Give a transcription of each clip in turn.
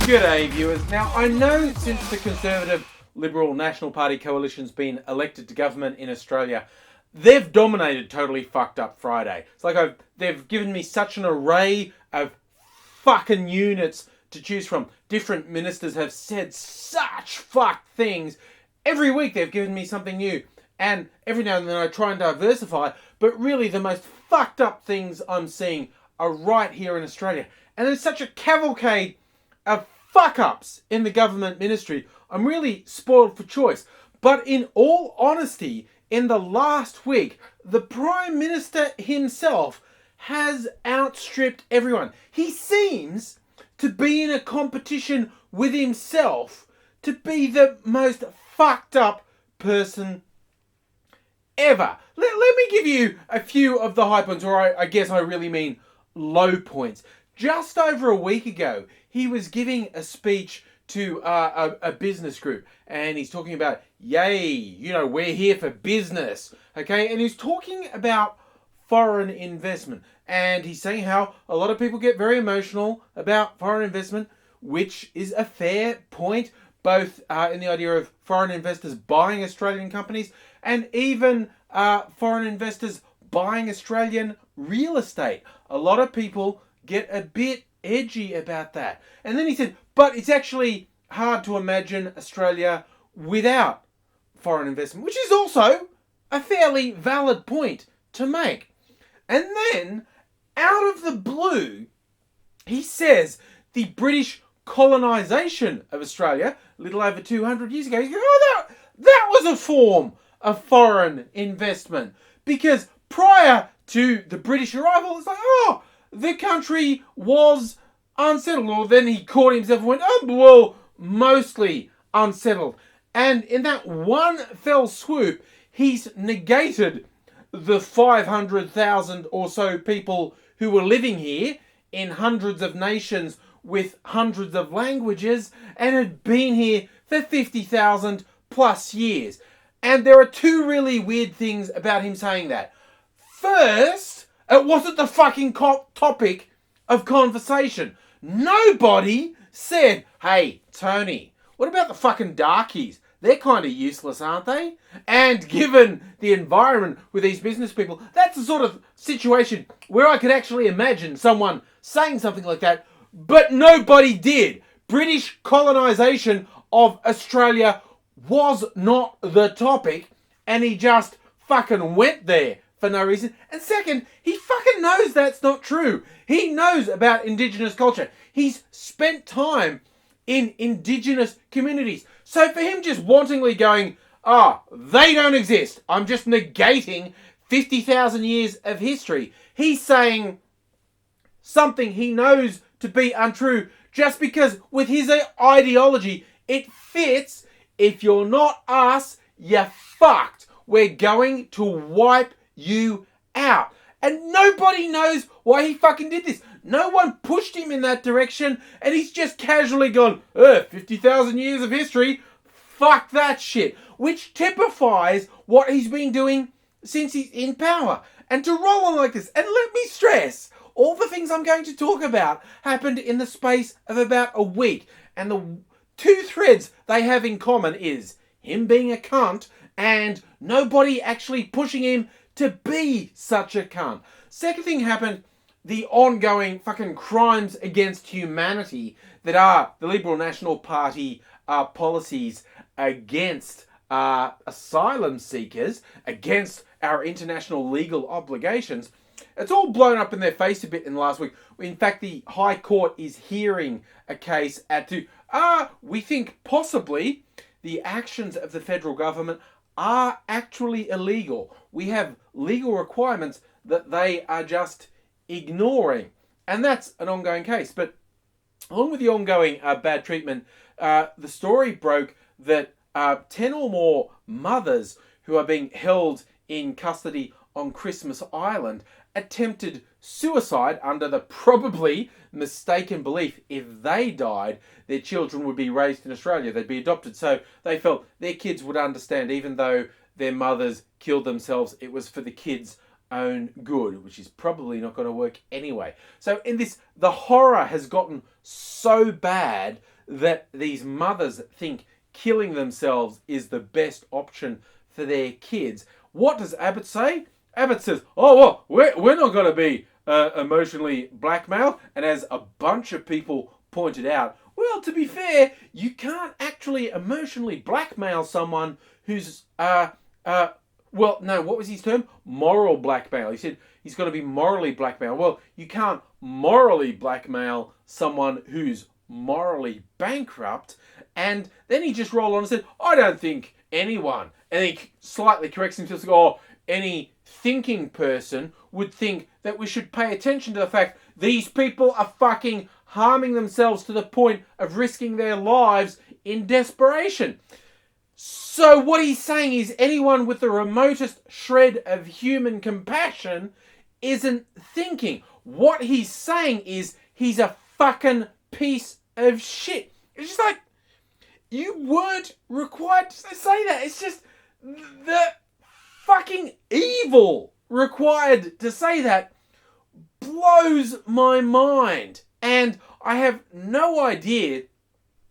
G'day viewers. Now I know since the Conservative Liberal National Party coalition's been elected to government in Australia, they've dominated Totally Fucked Up Friday. It's like they've given me such an array of fucking units to choose from. Different ministers have said such fucked things. Every week they've given me something new. And every now and then I try and diversify, but really the most fucked up things I'm seeing are right here in Australia. And there's such a cavalcade of fuck-ups in the government ministry. I'm really spoiled for choice. But in all honesty, in the last week, the Prime Minister himself has outstripped everyone. He seems to be in a competition with himself to be the most fucked up person ever. Let me give you a few of the high points, or I guess I really mean low points. Just over a week ago, he was giving a speech to a business group, and he's talking about, yay, we're here for business, okay? And he's talking about foreign investment, and he's saying how a lot of people get very emotional about foreign investment, which is a fair point, both in the idea of foreign investors buying Australian companies and even foreign investors buying Australian real estate. A lot of people get a bit edgy about that. And then he said, but it's actually hard to imagine Australia without foreign investment, which is also a fairly valid point to make. And then, out of the blue, he says the British colonisation of Australia, a little over 200 years ago, he goes, oh, that was a form of foreign investment. Because prior to the British arrival, it's like, oh, the country was unsettled. Or then he caught himself and went, oh, well, mostly unsettled. And in that one fell swoop, he's negated the 500,000 or so people who were living here in hundreds of nations with hundreds of languages and had been here for 50,000 plus years. And there are two really weird things about him saying that. First, it wasn't the fucking topic of conversation. Nobody said, hey, Tony, what about the fucking darkies? They're kind of useless, aren't they? And given the environment with these business people, that's the sort of situation where I could actually imagine someone saying something like that, but nobody did. British colonisation of Australia was not the topic, and he just fucking went there for no reason. And second, he fucking knows that's not true. He knows about Indigenous culture. He's spent time in Indigenous communities. So for him just wantonly going, they don't exist, I'm just negating 50,000 years of history, he's saying something he knows to be untrue just because with his ideology it fits. If you're not us, you're fucked. We're going to wipe you out. And nobody knows why he fucking did this. No one pushed him in that direction, and he's just casually gone, 50,000 years of history, fuck that shit. Which typifies what he's been doing since he's in power. And to roll on like this, and let me stress, all the things I'm going to talk about happened in the space of about a week. And the two threads they have in common is him being a cunt and nobody actually pushing him to be such a cunt. Second thing happened, the ongoing fucking crimes against humanity that are the Liberal National Party policies against asylum seekers, against our international legal obligations. It's all blown up in their face a bit in the last week. In fact, the High Court is hearing a case we think possibly the actions of the federal government are actually illegal. We have legal requirements that they are just ignoring. And that's an ongoing case. But along with the ongoing bad treatment, the story broke that 10 or more mothers who are being held in custody on Christmas Island attempted suicide under the probably mistaken belief if they died, their children would be raised in Australia, they'd be adopted. So they felt their kids would understand, even though their mothers killed themselves, it was for the kids' own good, which is probably not going to work anyway. So in this, the horror has gotten so bad that these mothers think killing themselves is the best option for their kids. What does Abbott say? Abbott says, oh, well, we're not going to be emotionally blackmailed. And as a bunch of people pointed out, well, to be fair, you can't actually emotionally blackmail someone who's, well, no, what was his term? Moral blackmail. He said he's got to be morally blackmailed. Well, you can't morally blackmail someone who's morally bankrupt. And then he just rolled on and said, I don't think anyone, and he slightly corrects himself, oh, any thinking person would think that we should pay attention to the fact these people are fucking harming themselves to the point of risking their lives in desperation. So what he's saying is anyone with the remotest shred of human compassion isn't thinking. What he's saying is he's a fucking piece of shit. It's just like, you weren't required to say that. It's just the fucking evil required to say that blows my mind. And I have no idea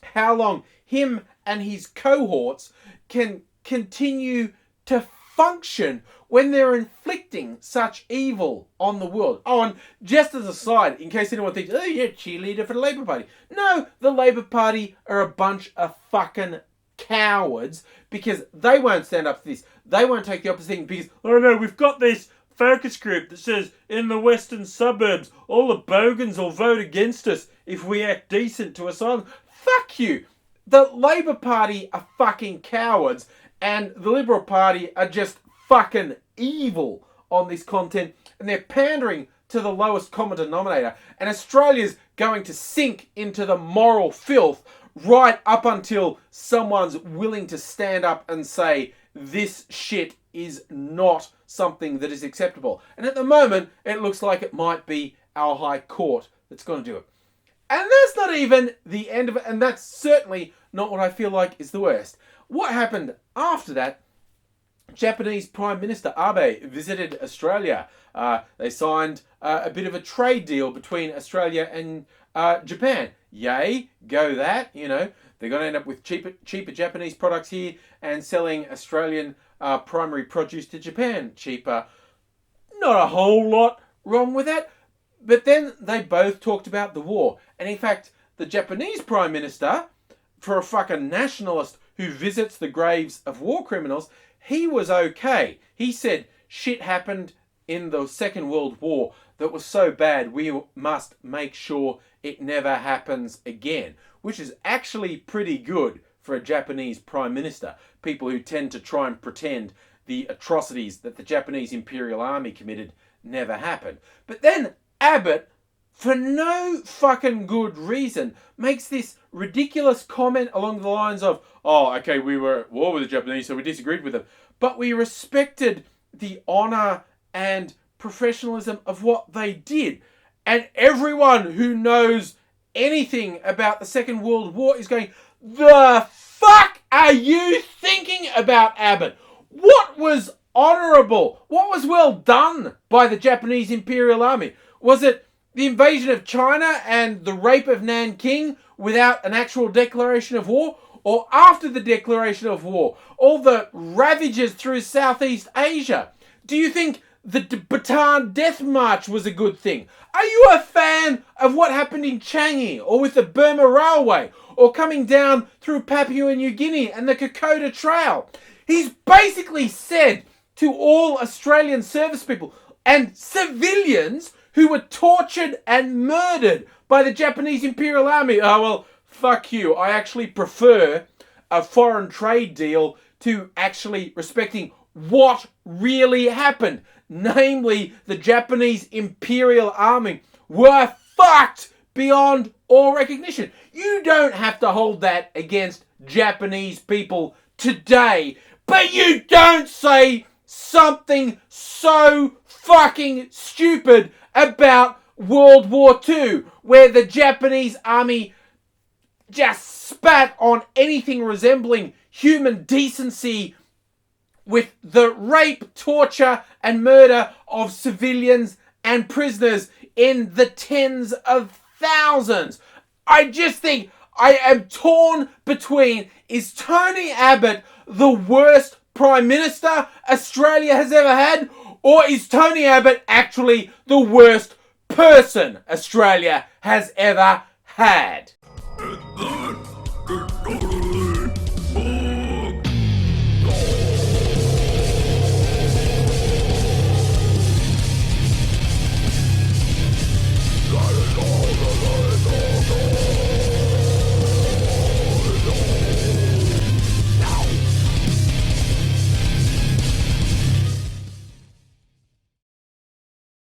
how long him and his cohorts can continue to function when they're inflicting such evil on the world. Oh, and just as a side, in case anyone thinks, oh, you're a cheerleader for the Labour Party. No, the Labour Party are a bunch of fucking cowards because they won't stand up to this. They won't take the opposite thing because, oh no, we've got this focus group that says in the western suburbs, all the bogans will vote against us if we act decent to Asylum. Fuck you. The Labour Party are fucking cowards and the Liberal Party are just fucking evil on this content and they're pandering to the lowest common denominator. And Australia's going to sink into the moral filth right up until someone's willing to stand up and say this shit is not something that is acceptable. And at the moment, it looks like it might be our High Court that's going to do it. And that's not even the end of it, and that's certainly not what I feel like is the worst. What happened after that? Japanese Prime Minister Abe visited Australia. They signed a bit of a trade deal between Australia and Japan. Yay, go that, you know. They're going to end up with cheaper Japanese products here and selling Australian primary produce to Japan cheaper. Not a whole lot wrong with that. But then they both talked about the war. And in fact, the Japanese Prime Minister, for a fucking nationalist who visits the graves of war criminals, he was okay. He said shit happened in the Second World War that was so bad we must make sure it never happens again. Which is actually pretty good for a Japanese Prime Minister. People who tend to try and pretend the atrocities that the Japanese Imperial Army committed never happened. But then Abbott, for no fucking good reason, makes this ridiculous comment along the lines of, oh, okay, we were at war with the Japanese, so we disagreed with them, but we respected the honour and professionalism of what they did. And everyone who knows anything about the Second World War is going, the fuck are you thinking about, Abbott? What was honourable? What was well done by the Japanese Imperial Army? Was it the invasion of China and the rape of Nanking without an actual declaration of war? Or after the declaration of war, all the ravages through Southeast Asia? Do you think the Bataan Death March was a good thing? Are you a fan of what happened in Changi or with the Burma Railway or coming down through Papua New Guinea and the Kokoda Trail? He's basically said to all Australian service people and civilians who were tortured and murdered by the Japanese Imperial Army, oh, well, fuck you. I actually prefer a foreign trade deal to actually respecting what really happened. Namely, the Japanese Imperial Army were fucked beyond all recognition. You don't have to hold that against Japanese people today, but you don't say something so fucking stupid about World War II, where the Japanese army just spat on anything resembling human decency with the rape, torture, and murder of civilians and prisoners in the tens of thousands. I just think, I am torn between, is Tony Abbott the worst Prime Minister Australia has ever had, or is Tony Abbott actually the worst person Australia has ever had?